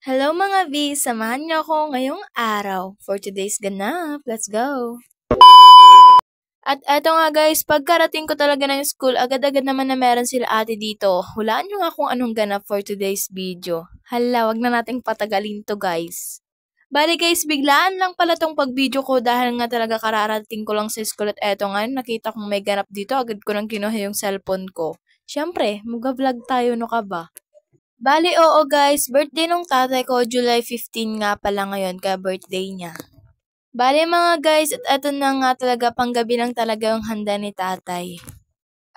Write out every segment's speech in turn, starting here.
Hello mga B! Samahan niyo ako ngayong araw for today's ganap. Let's go! At eto nga guys, pagkarating ko talaga ng school, agad-agad naman na meron sila ate dito. Hulaan nyo nga kung anong ganap for today's video. Hala, wag na nating patagalin to guys. Bali guys, biglaan lang pala tong pag-video ko dahil nga talaga kararating ko lang sa school at eto nga, nakita kong may ganap dito, agad ko nang kinuha yung cellphone ko. Siyempre, mag-vlog tayo, no ka ba? Bali, oo guys, birthday nung tatay ko, July 15 nga pala ngayon, kaya birthday niya. Bali mga guys, at eto na nga talaga, panggabi lang talaga yung handa ni tatay.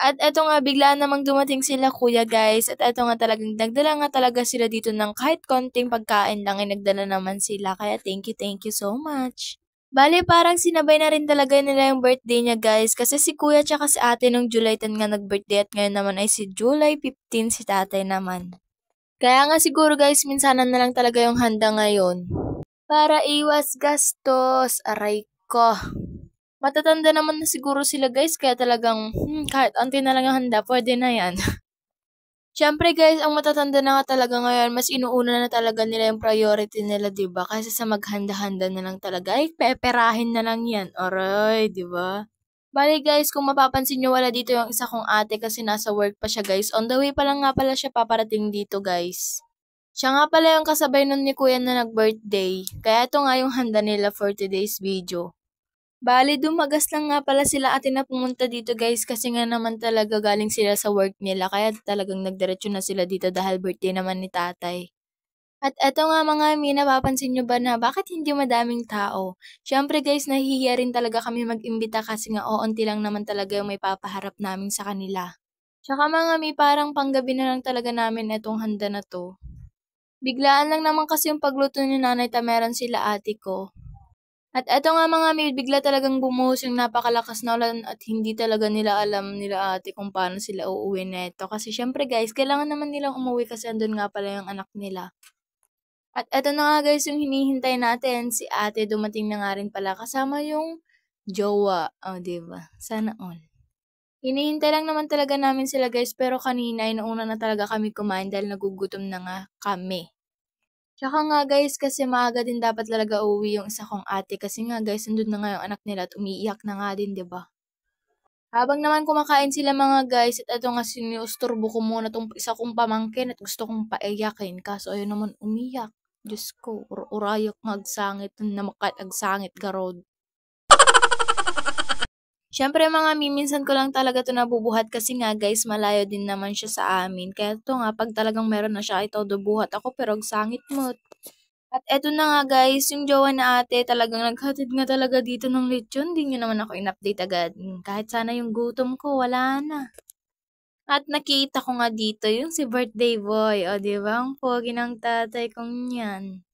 At eto nga, biglaan namang dumating sila kuya guys, at eto nga talagang nagdala nga talaga sila dito ng kahit konting pagkain lang, ay nagdala naman sila, kaya thank you so much. Bali, parang sinabay na rin talaga nila yung birthday niya guys, kasi si kuya tsaka si ate nung July 10 nga nag-birthday at ngayon naman ay si July 15 si tatay naman. Kaya nga siguro guys, minsanan na lang talaga yung handa ngayon. Para iwas gastos, aray ko. Matatanda naman na siguro sila guys, kaya talagang kahit onti na lang yung handa, pwede na yan. Siyempre guys, ang matatanda na nga talaga ngayon, mas inuuna na talaga nila yung priority nila, diba? Kasi sa maghanda-handa na lang talaga, ay peperahin na lang yan. Aray, diba? Bali guys, kung mapapansin nyo, wala dito yung isa kong ate kasi nasa work pa siya guys. On the way pa lang nga pala siya paparating dito guys. Siya nga pala yung kasabay nun ni kuya na nag-birthday. Kaya ito nga yung handa nila for today's video. Bali, dumagas lang nga pala sila ate na pumunta dito guys kasi nga naman talaga galing sila sa work nila. Kaya talagang nagdiretso na sila dito dahil birthday naman ni tatay. At eto nga mga mi, napapansin nyo ba na bakit hindi madaming tao? Siyempre guys, nahihiya rin talaga kami mag-imbita kasi nga oonti lang naman talaga yung may papaharap namin sa kanila. Tsaka mga mi, parang panggabi na lang talaga namin etong handa na to. Biglaan lang naman kasi yung pagluto ni nanay tameran sila ate ko. At eto nga mga mi, bigla talagang bumuhos yung napakalakas na ulan at hindi talaga nila alam nila ate kung paano sila uuwi neto. Kasi syempre guys, kailangan naman nilang umuwi kasi andun nga pala yung anak nila. At eto na nga guys yung hinihintay natin, si ate dumating na nga rin pala kasama yung jowa. O, diba? Sana all. Hinihintay lang naman talaga namin sila guys pero kanina ay nauna na talaga kami kumain dahil nagugutom na nga kami. Tsaka nga guys kasi maaga din dapat talaga uuwi yung isa kong ate kasi nga guys nandun na nga yung anak nila at umiiyak na nga din, 'di ba? Habang naman kumakain sila mga guys at eto nga siniusturbo ko muna tong isa kong pamangkin at gusto kong paiyakin kaso ayun naman umiyak. Diyos ko, urayak nga agsangit na makat agsangit garod. Siyempre mga minsan ko lang talaga to nabubuhat kasi nga guys malayo din naman siya sa amin. Kaya to nga pag talagang meron na siya ay todo buhat ako pero agsangit mo. At eto na nga guys, yung jowa na ate talagang naghatid nga talaga dito ng lechon. Di nyo naman ako in-update agad. Kahit sana yung gutom ko, wala na. At nakita ko nga dito yung si birthday boy. O diba, ang pogi ng tatay kong yan.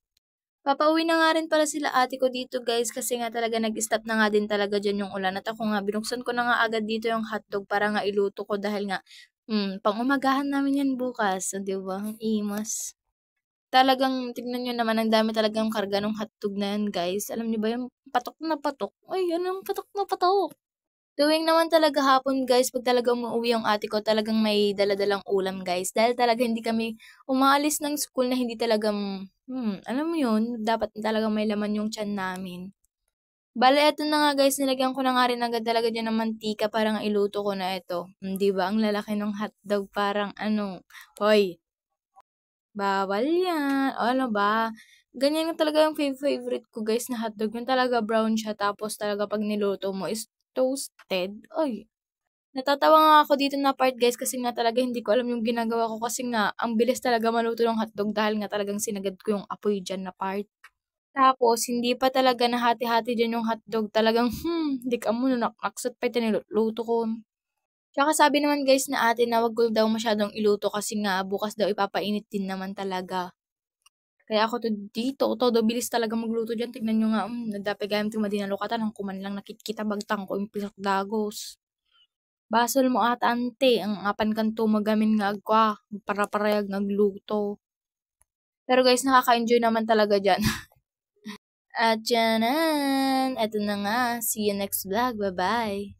Papauwi na nga rin pala sila ate ko dito guys kasi nga talaga nag-stop na nga din talaga dyan yung ulan. At ako nga, binuksan ko na nga agad dito yung hotdog para nga iluto ko dahil nga, pang umagahan namin yan bukas. O diba, ang imas. Talagang tignan niyo naman ang dami talagang karga nung hotdog na yan guys. Alam niyo ba yung patok na patok? Ay, yan ang patok na patok. Tuwing naman talaga hapon guys, pag talaga umuwi yung ate ko, talagang may daladalang ulam guys. Dahil talaga hindi kami umaalis ng school na hindi talagang, alam mo yun, dapat talaga may laman yung tiyan namin. Bale, eto na nga guys, nilagyan ko na nga rin agad talaga dyan ng mantika para nga iluto ko na ito. Di ba? Ang lalaki ng hotdog parang ano, hoy, bawal yan. O ano ba? Ganyan yung talaga yung favorite ko guys na hotdog. Yung talaga brown siya tapos talaga pag niluto mo is toasted. Ay, natatawa nga ako dito na part guys kasi nga talaga hindi ko alam yung ginagawa ko kasi nga ang bilis talaga maluto ng hotdog dahil nga talagang sinagad ko yung apoy dyan na part. Tapos, hindi pa talaga nahati-hati dyan yung hotdog. Talagang, di ka muna naknaksot pa ito niluto ko. Tsaka sabi naman guys na ate na wag ko daw masyadong iluto kasi nga bukas daw ipapainit din naman talaga. Kaya ako to dito, todo bilis talaga magluto dyan. Tignan nyo nga, nadapi gayam ti madinalukatan, ang kuman lang nakikita bagtang ko yung pisak dagos. Basol mo ata ante, ang apan kanto magamin nga agwa, para-parayag nagluto. Pero guys, nakaka-enjoy naman talaga dyan. At dyanan, eto na nga, see you next vlog, bye-bye!